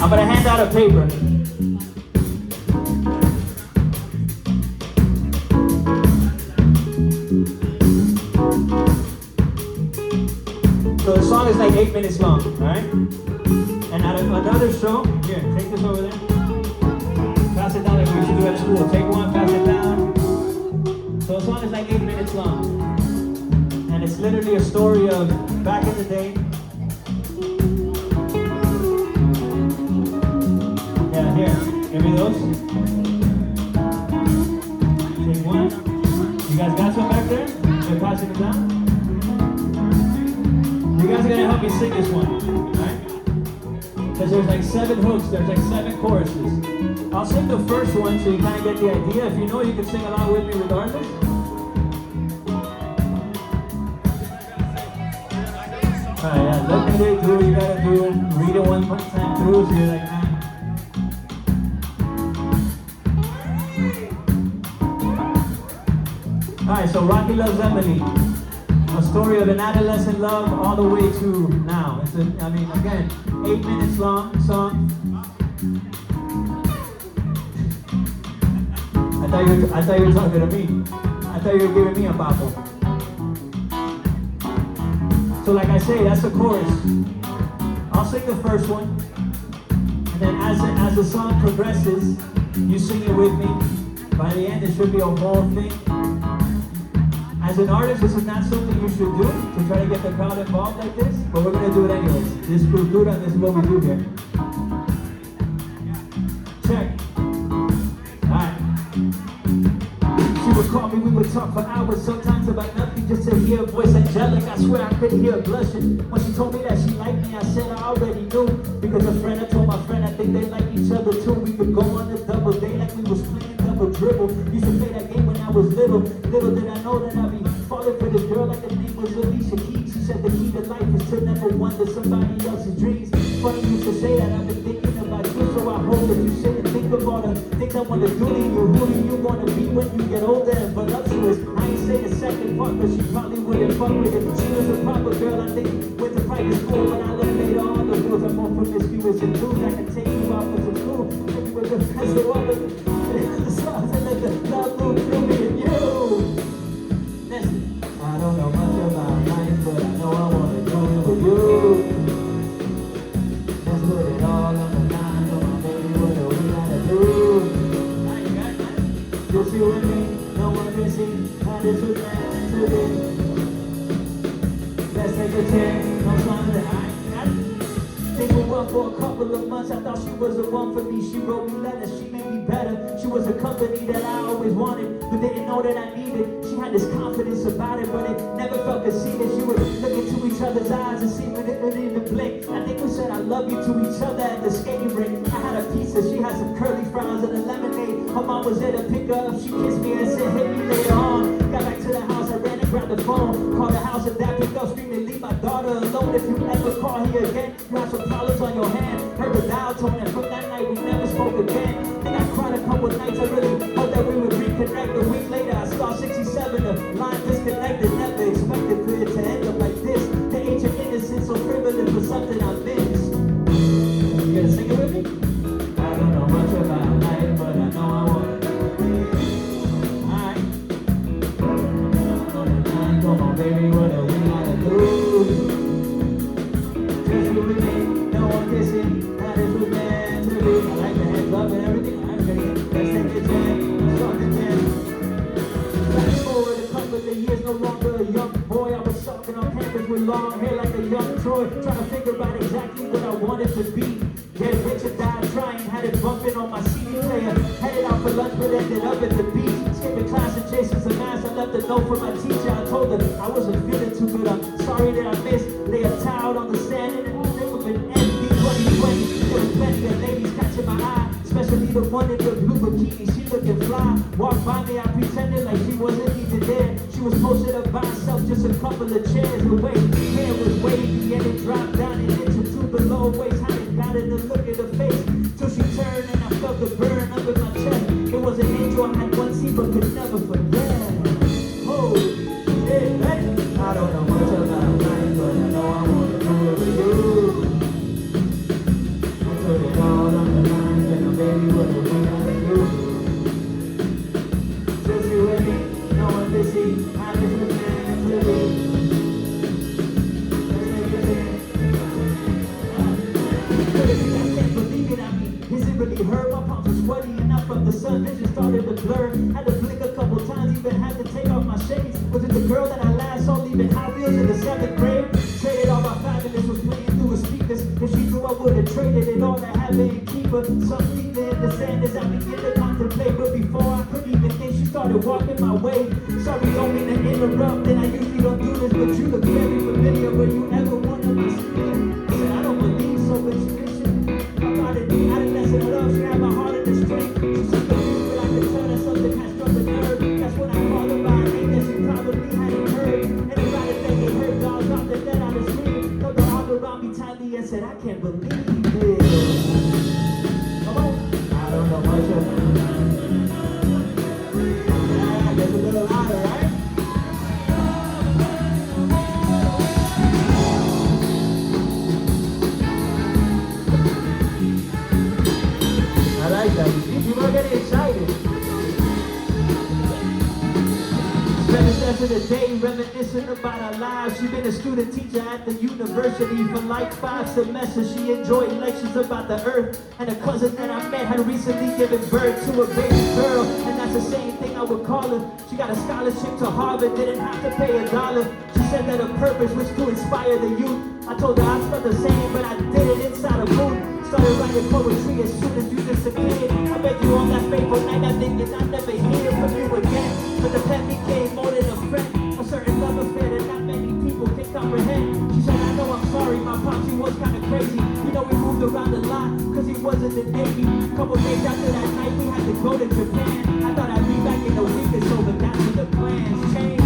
I'm gonna hand out a paper. So the song is like 8 minutes long, alright? And at another show, here, take this over there. Pass it down like we used to do at school. Take one, pass it down. So the song is like 8 minutes long. And it's literally a story of back in the day. Yeah, here, give me those. Take one. You guys got some back there? They're passing it down. You guys are gonna help me sing this one, alright? Because there's like 7 hooks, there's like 7 choruses. I'll sing the first one so you kind of get the idea. If you know, you can sing along with me regardless. Alright, yeah, look at it, do what you gotta do. Read it one time through so you're like, ah. Alright, so Rocky Loves Emily. A story of an adolescent love all the way to now. It's a, I mean, again, 8 minutes long song. I thought you were talking to me. I thought you were giving me a bopper. So like I say, that's the chorus. I'll sing the first one. And then as the song progresses, you sing it with me. By the end, it should be a whole thing. As an artist, this is not something you should do to try to get the crowd involved like this, but we're going to do it anyways. This is cultura, this is what we do here. Check. Alright. She would call me, we would talk for hours, sometimes about nothing, just to hear a voice angelic. I swear I could hear her blushing. When she told me that she liked me, I said I already knew. Because a friend, I told my friend, I think they like each other too. We could go on a double date like we was playing double dribble. Used to play that game when I was little. Little did I know that I'd be falling for this girl like the name was Alicia Keys. She said the key to life is to never wonder somebody else's dreams. Funny you should say that, I've been thinking about you, so I hope that you sit and think of all the things I want to do to you. Who do you want to be when you get older and voluptuous? I ain't say the second part, but she probably wouldn't fuck with it. She was a proper girl, I think, went to private school. When I look later on, the rules are more promiscuous and dudes I can take you out for some school. Maybe we're good friends, so all the songs and let the love move through me and you. Listen, I don't know much about life, but I know I want to do it with you. Let's put it all on the line, come on baby, what do we gotta do? Just you and me, no one can see how this was meant to be. Let's take a chance, no time that things were rough for a couple of months. I thought she was the one for me. She wrote me letters, she made me better. She was a company that I always wanted, but didn't know that I needed. She had this confidence about it, but it never felt conceited. She would look into each other's eyes and see when it went in the blink. I think we said I love you to each other at the skating rink. I had a pizza, she had some curly fries and a lemonade. Her mom was there to pick her up. She kissed me and said, hit me later on. Got back to the house, I ran and grabbed the phone. Called the house and dad picked up, screaming, leave my daughter alone. If you ever call here again, you have some problems on your hand. Heard the dial tone, and from that night we never spoke again. Think I cried a couple nights, I really hoped that we would reconnect. A week later, I saw 67, the line disconnected. Never expected for it to end up like this. The age of innocence, so privileged for something I missed. You gonna sing it with me? I don't know much about life, but I know I want it. Alright. Come on, baby, what do we gotta do? Just you with me, no one kissing. That is what meant to be. I like the heads up and everything. I'm ready. Let's take it jam. Let's start the jam. Fast forward a couple of years, no longer a young boy. I was sucking on campus with long hair like a young Troy, trying to figure out exactly what I wanted to be. Get rich or die trying, had it bumping on my CD player. Headed out for lunch but ended up at the beach. Skipping class and chasing some ass. I left a note for my teacher. I told her I wasn't feeling too good. I'm sorry that I missed. Lay a towel on the sand and it was an empty 2020. There was plenty of ladies catching my eye, especially the one in the blue bikini. She looking fly. Walked by me, I pretended like she wasn't even there. She was posted up by herself, just a couple of chairs away. Hair was wavy and it dropped down an inch or two below waist. How it got in the look at her face till she turned and I felt the burn under my chest. It was an angel I had once seen but could never forget. Oh, shit, hey. I don't know much about life, but I know I want to do it with you. Put it all the sun, vision started to blur. Had to blink a couple times, even had to take off my shades. Was it the girl that I last saw leaving Hot Wheels in the 7th grade? Traded all my fabulous, was playing through her speakers. If she knew I would have traded it all to have it and keep her. Some feeling in the sand as I begin to contemplate. But before I could even think, she started walking my way. Sorry, don't mean to interrupt, and I usually don't do this, but you look very familiar. Were you ever one of us? I said, I don't believe so, but you mentioned about it. Adolescent love, she had my heart in the strength. She said the news, but I could tell that something had struck a nerve. That's when I called her by a name that she probably hadn't heard. Anybody that they heard, dog dropped the dead out of scream. Held her arm around me tightly and said, I can't believe it. Come on. I don't know much of it. Yeah, that's a little louder, right? I like that. People are getting excited. Spend the rest of the day reminiscing about our lives. She's been a student teacher at the university for like 5 semesters. She enjoyed lectures about the earth. And a cousin that I met had recently given birth to a baby girl. And that's the same thing I would call her. She got a scholarship to Harvard, didn't have to pay $1. She said that her purpose was to inspire the youth. I told her I felt the same, but I did it inside a booth. Started writing poetry as soon as you disappeared. I bet you on that fateful night I thinking I'd never hear from you again. But the pen became more than a friend, a certain love affair that not many people can comprehend. She said, I know I'm sorry, my pops, he was kind of crazy. You know we moved around a lot, cause he was in the Navy. Couple days after that night we had to go to Japan. I thought I'd be back in a week or so, but that's when the plans changed.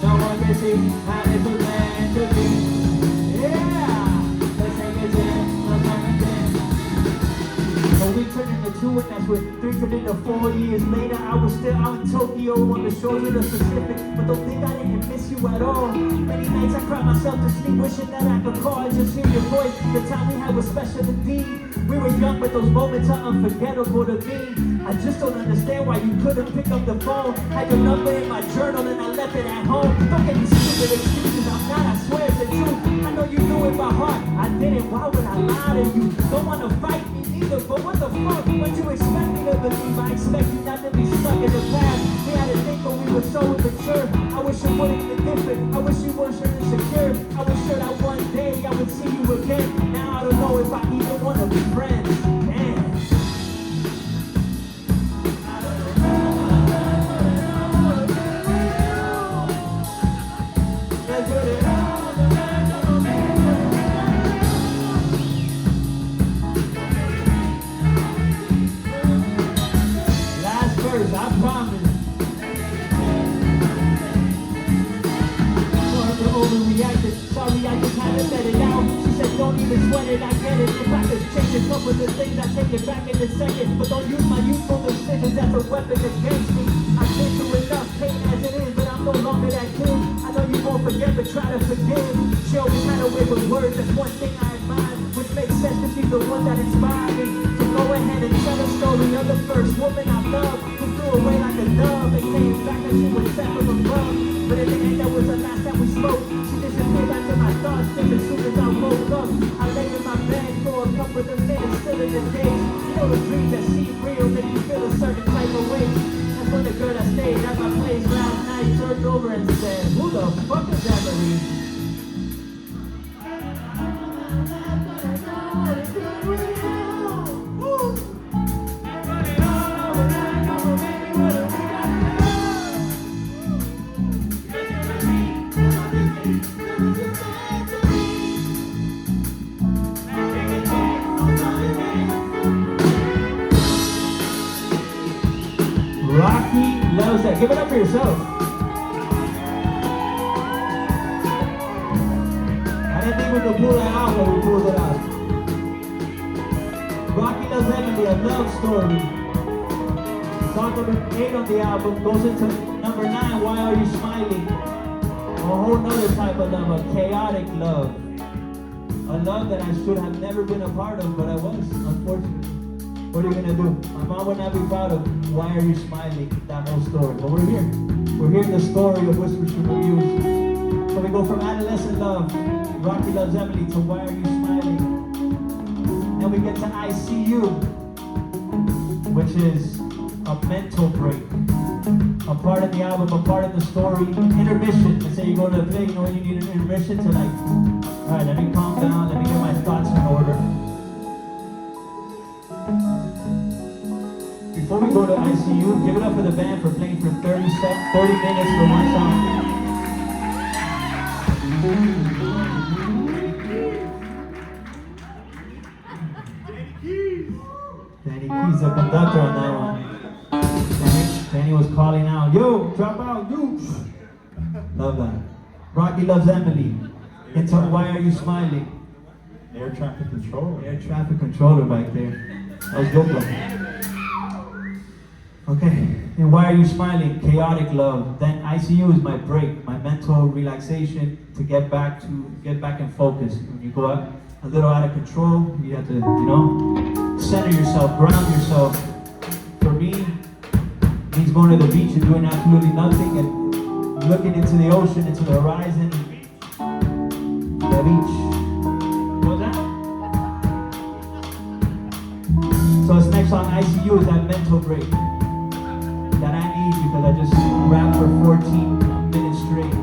No one can see how it was meant to be. Yeah, let's take it in, let's take it in. A week turned into 2, and that's when 3 turned into 4 years later. I was still out in Tokyo on the shores of the Pacific. But don't think I didn't miss you at all. Many nights I cried myself to sleep, wishing that I could call and just hear your voice. The time we had was special indeed. We were young, but those moments are unforgettable to me. I just don't understand why you couldn't pick up the phone. Had your number in my journal and I left it at home. Don't get me stupid excuses, I'm not, I swear it's the truth. I know you knew in my heart, I didn't, why would I lie to you? Don't wanna fight me either, but what the fuck? What you expect me to believe? I expect you not to be stuck in the past. We had a thing when we were so immature. I wish it would have been different, I wish you weren't so insecure. I was sure that one day I would see you again. Now I don't know if I even wanna be friends. Damn. I promise. Overreacted. Sorry, I just had to let it out. She said, don't even sweat it, I get it. If I could change a couple of things, I take it back in a second. But don't use my youthful decisions as a weapon against me. I've been through enough pain as it is, but I'm no longer that kid. I know you won't forget, but try to forgive. She always had a way with words, that's one thing I admire. Which makes sense to she's the one that inspired me. So go ahead and tell the story of the first woman I loved, who flew away like a dove and came back and she was sent from above. But in the end, that was the last time we spoke. She disappeared back to my thoughts just as soon as I woke up. I lay in my bed for a couple of minutes, still in the days. You know the dreams that seem real, make you feel a certain type of way. That's when the girl that stayed at my place last night turned over and said, who the fuck is that, Marie? Rocky loves that. Give it up for yourself. I didn't think we could pull that out, but we pulled it out. Rocky Loves Heavenly, a love story. Song number 8 on the album goes into number 9, Why Are You Smiling? A whole nother type of love, a chaotic love. A love that I should have never been a part of, but I was, unfortunately. What are you gonna do? My mom would not be proud of Why Are You Smiling, that whole story. But we're here. We're hearing the story of Whispers from Reviews. So we go from adolescent love, Rocky Loves Emily, to Why Are You Smiling? Then we get to I See You, which is a mental break. A part of the album, a part of the story, an intermission. Let's say you go to a play, you know when you need an intermission to like, alright, let me calm down, let me get my thoughts in order. Before we go to ICU, give it up for the band for playing for 30 minutes for one song. Danny Keys, the conductor on that one. Danny was calling out, yo, drop out, you. Love that. Rocky Loves Emily. Into Why Are You Smiling? Air traffic controller. Air traffic controller back there. That was dope. Okay, and Why Are You Smiling? Chaotic love. Then ICU is my break, my mental relaxation to get back in focus. When you go out a little out of control, you have to, center yourself, ground yourself. For me, it means going to the beach and doing absolutely nothing and looking into the ocean, into the horizon. The beach. What was that? So this next song, ICU, is that mental break that I need because I just rapped for 14 minutes straight.